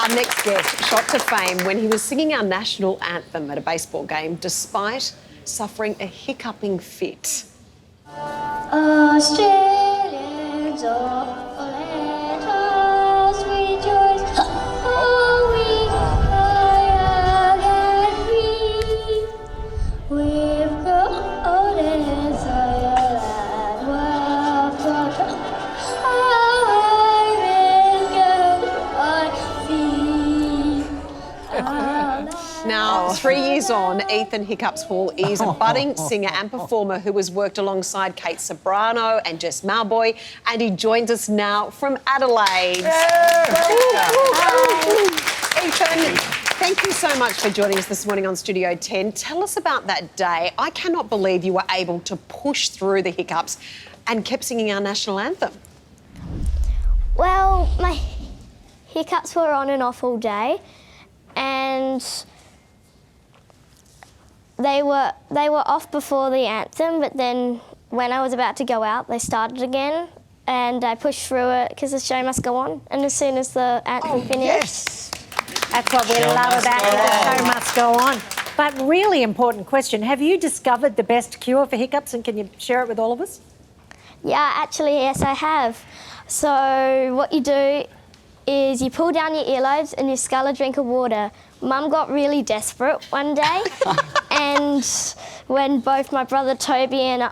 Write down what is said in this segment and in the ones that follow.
Our next guest shot to fame when he was singing our national anthem at a baseball game despite suffering a hiccuping fit. Australians, oh, let us rejoice. Oh, we are young and free. We've grown in Zion, we're proud. I'm in good, I see. Now, 3 years on, Ethan Hiccups Hall is a budding singer and performer who has worked alongside Kate Sobrano and Jess Mauboy, and he joins us now from Adelaide. Ethan, thank you so much for joining us this morning on Studio 10. Tell us about that day. I cannot believe you were able to push through the hiccups and kept singing our national anthem. Well, my hiccups were on and off all day, and they were off before the anthem, but then when I was about to go out, they started again, and I pushed through it because the show must go on. And as soon as the anthem finished, Yes, that's what we love about it. The show must go on. But really important question: have you discovered the best cure for hiccups, and can you share it with all of us? yeah, actually, yes, I have. So what you do is you pull down your earlobes and you scull a drink of water. Mum got really desperate one day, and when both my brother Toby and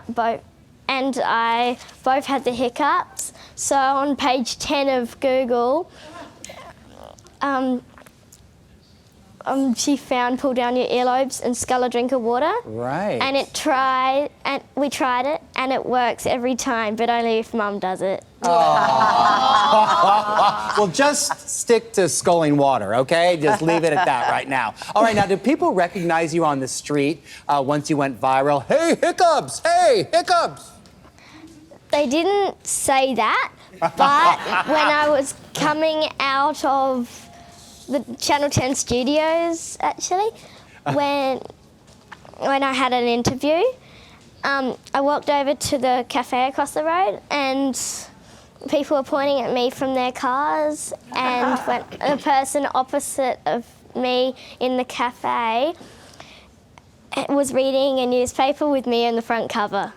I both had the hiccups, so on page 10 of Google, she found pull down your earlobes and scull a drink of water. Right. And we tried it, and it works every time, but only if Mum does it. Well, just stick to sculling water, okay? Just leave it at that right now. All right, now, do people recognize you on the street once you went viral? Hey, Hiccups! Hey, Hiccups! They didn't say that, but when I was coming out of the Channel 10 studios, actually, when I had an interview, I walked over to the cafe across the road, and people were pointing at me from their cars, and when the person opposite of me in the cafe was reading a newspaper with me on the front cover.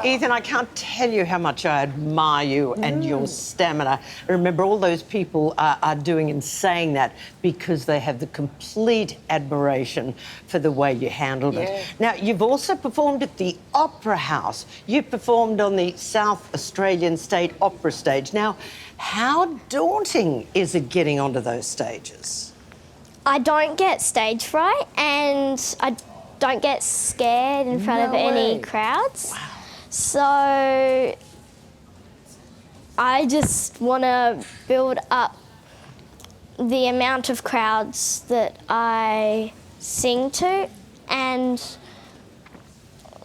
Ethan, I can't tell you how much I admire you and your stamina. I remember all those people are doing and saying that because they have the complete admiration for the way you handled it. Now, you've also performed at the Opera House. You performed on the South Australian State Opera stage. Now, how daunting is it getting onto those stages? I don't get stage fright, and I don't get scared in front of any crowds. Wow. So I just want to build up the amount of crowds that I sing to. And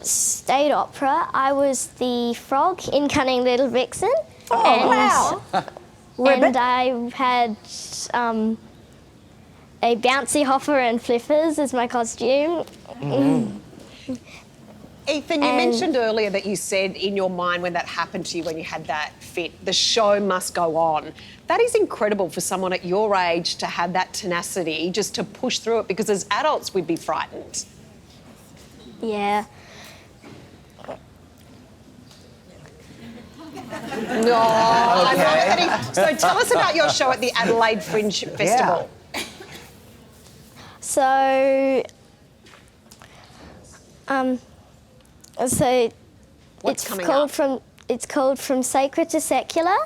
State Opera, I was the frog in Cunning Little Vixen. Oh, wow. And I had a bouncy hopper and flippers as my costume. Ethan, you mentioned earlier that you said in your mind when that happened to you, when you had that fit, the show must go on. That is incredible for someone at your age to have that tenacity, just to push through it, because as adults we'd be frightened. Yeah. No, I love it. So tell us about your show at the Adelaide Fringe Festival. So, What's it's coming called up? it's called From Sacred to Secular,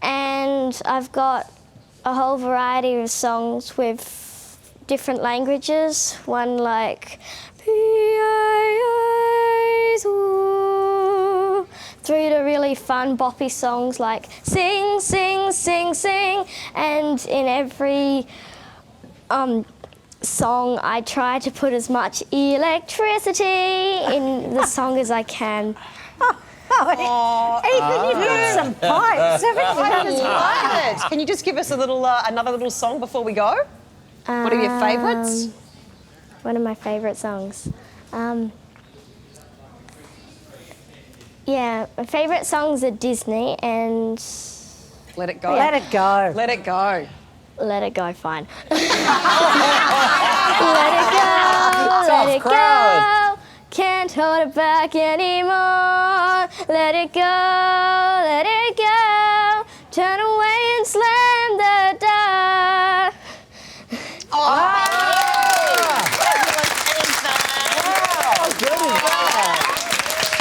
and I've got a whole variety of songs with different languages. One like through to really fun boppy songs like Sing, Sing, Sing, Sing, and in every song I try to put as much electricity in the song as I can. Ethan, you've got some pipes, haven't you? I just love it. Can you just give us a little, another little song before we go? What are your favourites? One of my favourite songs. Yeah, my favourite songs are Disney and Let it go. Let it go. Let it go. Let it go, fine. Let it go, let Tough it crowd. go. Can't hold it back anymore. Let it go, let it go. Turn away and slam the door.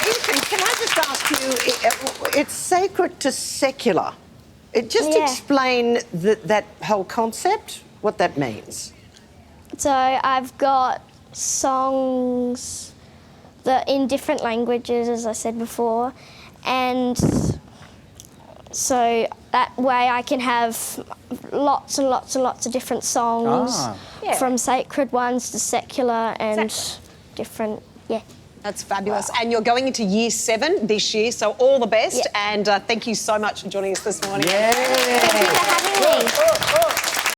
Ethan, can I just ask you, it's sacred to secular. Just Yeah. explain that whole concept, what that means. So I've got songs that in different languages, as I said before, and so that way I can have lots and lots and lots of different songs, Ah. from sacred ones to secular and different. Yeah. That's fabulous. And you're going into year 7 this year, so all the best. Yeah. And thank you so much for joining us this morning. Thank you for having me.